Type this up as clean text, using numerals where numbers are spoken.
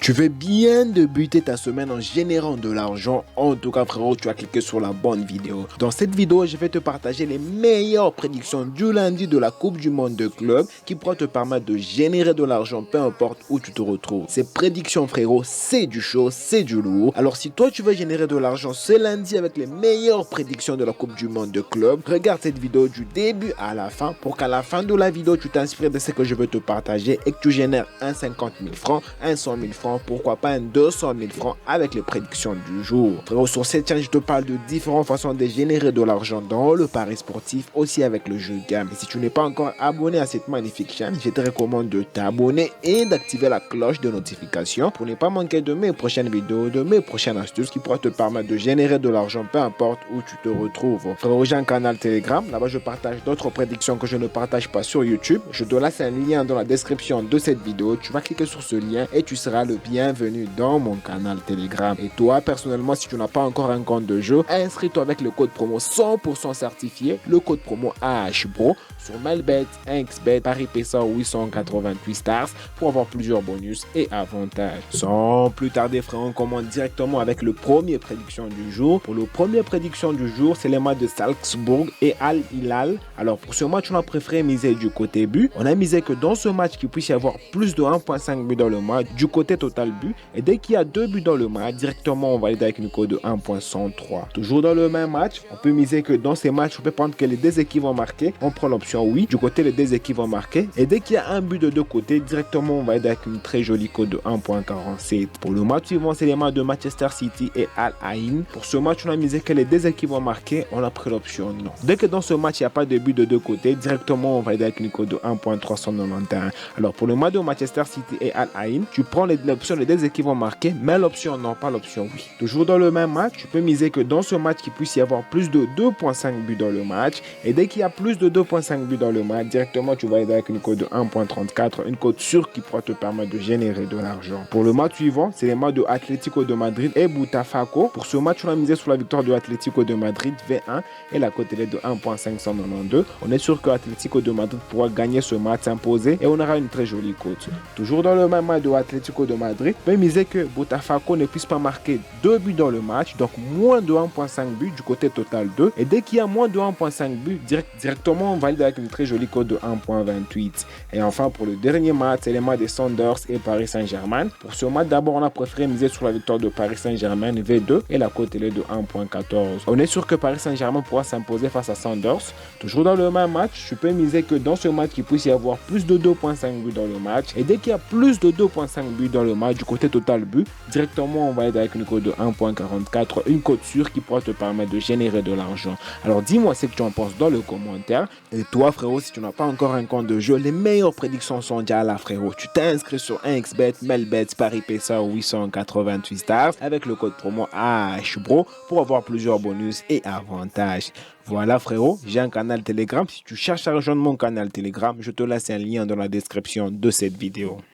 Tu veux bien débuter ta semaine en générant de l'argent? En tout cas frérot, tu as cliqué sur la bonne vidéo. Dans cette vidéo, je vais te partager les meilleures prédictions du lundi de la Coupe du Monde de club qui pourra te permettre de générer de l'argent peu importe où tu te retrouves. Ces prédictions frérot, c'est du chaud, c'est du lourd. Alors si toi tu veux générer de l'argent ce lundi avec les meilleures prédictions de la Coupe du Monde de club, regarde cette vidéo du début à la fin pour qu'à la fin de la vidéo tu t'inspires de ce que je veux te partager et que tu génères un 50 000 francs, un 100 000 francs, pourquoi pas un 200 000 francs avec les prédictions du jour. Frérot, sur cette chaîne, je te parle de différentes façons de générer de l'argent dans le pari sportif, aussi avec le jeu de gamme. Et si tu n'es pas encore abonné à cette magnifique chaîne, je te recommande de t'abonner et d'activer la cloche de notification pour ne pas manquer de mes prochaines vidéos, de mes prochaines astuces qui pourraient te permettre de générer de l'argent peu importe où tu te retrouves. Frérot, j'ai un canal Telegram, là-bas je partage d'autres prédictions que je ne partage pas sur YouTube. Je te laisse un lien dans la description de cette vidéo. Tu vas cliquer sur ce lien et tu seras le bienvenue dans mon canal Telegram. Et toi, personnellement, si tu n'as pas encore un compte de jeu, inscris-toi avec le code promo 100% certifié, le code promo AHBRO sur Melbet, XBet, Paris PSA 888 stars pour avoir plusieurs bonus et avantages. Sans plus tarder, frère, on commence directement avec le premier prédiction du jour. Pour le premier prédiction du jour, c'est les matchs de Salzbourg et Al Hilal. Alors pour ce match, on a préféré miser du côté but. On a misé que dans ce match, qu'il puisse y avoir plus de 1.5 buts dans le match du côté total but. Et dès qu'il y a 2 buts dans le match, directement on valide avec une cote de 1.103. Toujours dans le même match, on peut miser que dans ces matchs, on peut prendre que les deux équipes vont marquer. On prend l'option oui. Du côté, les deux équipes vont marquer. Et dès qu'il y a un but de deux côtés, directement on valide avec une très jolie cote de 1.47. Pour le match suivant, c'est les matchs de Manchester City et Al Ain. Pour ce match, on a misé que les deux équipes vont marquer. On a pris l'option non. Dès que dans ce match, il n'y a pas de but de deux côtés, directement on valide avec une cote de 1.391. Alors pour le match de Manchester City et Al Ain, tu prends l'option les deux équipes vont marquer, mais l'option non, pas l'option oui. Toujours dans le même match, tu peux miser que dans ce match, qu'il puisse y avoir plus de 2.5 buts dans le match. Et dès qu'il y a plus de 2.5 buts dans le match, directement tu vas aider avec une cote de 1.34, une cote sûre qui pourra te permettre de générer de l'argent. Pour le match suivant, c'est les matchs de Atlético de Madrid et Botafogo. Pour ce match, on a misé sur la victoire de Atlético de Madrid V1 et la cote est de 1.592. On est sûr que Atlético de Madrid pourra gagner ce match, s'imposer et on aura une très jolie cote. Toujours dans le même match de Atlético de Madrid, on peut miser que Botafogo ne puisse pas marquer 2 buts dans le match, donc moins de 1.5 buts du côté total 2. Et dès qu'il y a moins de 1.5 buts, directement on valide avec une très jolie cote de 1.28. Et enfin pour le dernier match, c'est les matchs des Sounders et Paris Saint-Germain. Pour ce match, d'abord on a préféré miser sur la victoire de Paris Saint-Germain V2 et la cote est de 1.14. On est sûr que Paris Saint-Germain pourra s'imposer face à Sounders. Toujours dans le même match, tu peux miser que dans ce match, il puisse y avoir plus de 2.5 buts dans le match. Et dès qu'il y a plus de 2.5 buts dans le match du côté total but, directement on va être avec une cote de 1.44, une cote sûre qui pourra te permettre de générer de l'argent. Alors dis-moi ce que tu en penses dans le commentaire. Et toi frérot, si tu n'as pas encore un compte de jeu, les meilleures prédictions sont déjà là frérot. Tu t'es inscrit sur XBet, Melbet, Paris PSA 888 stars avec le code promo AHBRO pour avoir plusieurs bonus et avantages. Voilà frérot, j'ai un canal Telegram. Si tu cherches à rejoindre mon canal Telegram, je te laisse un lien dans la description de cette vidéo.